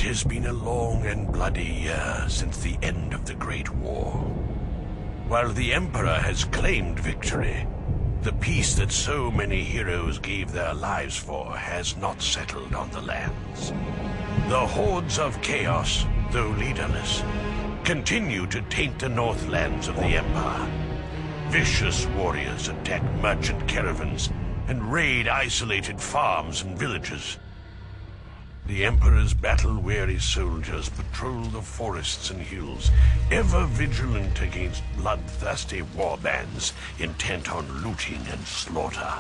has been a long and bloody year since the end of the Great War. While the Emperor has claimed victory, the peace that so many heroes gave their lives for has not settled on the lands. The hordes of chaos, though leaderless, continue to taint the northlands of the Empire. Vicious warriors attack merchant caravans and raid isolated farms and villages. The Emperor's battle-weary soldiers patrol the forests and hills, ever vigilant against bloodthirsty warbands intent on looting and slaughter.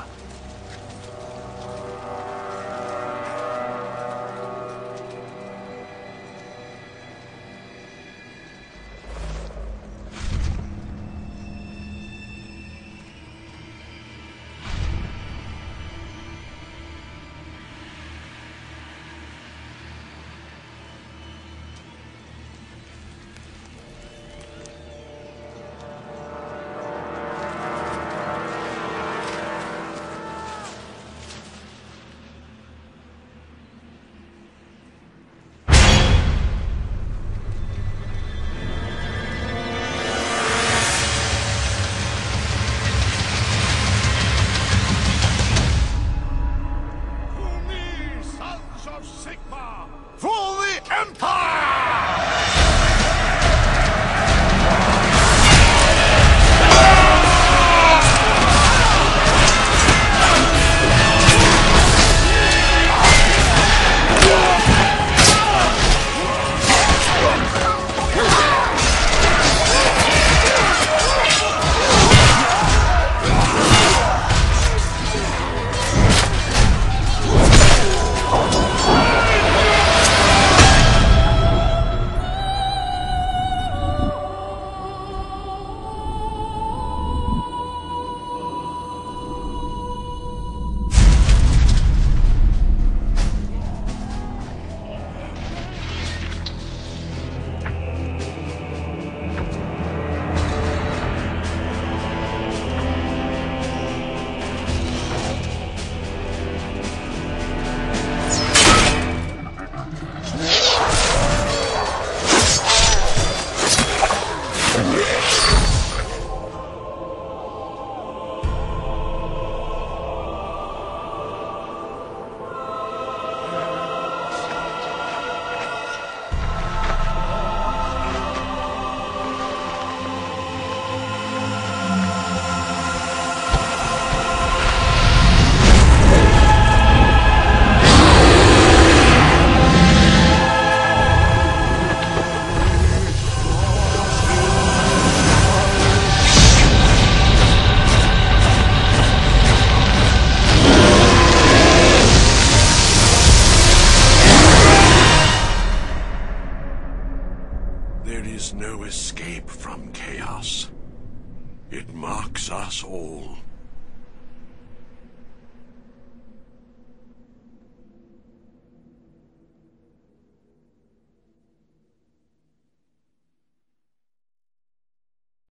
There is no escape from chaos. It marks us all.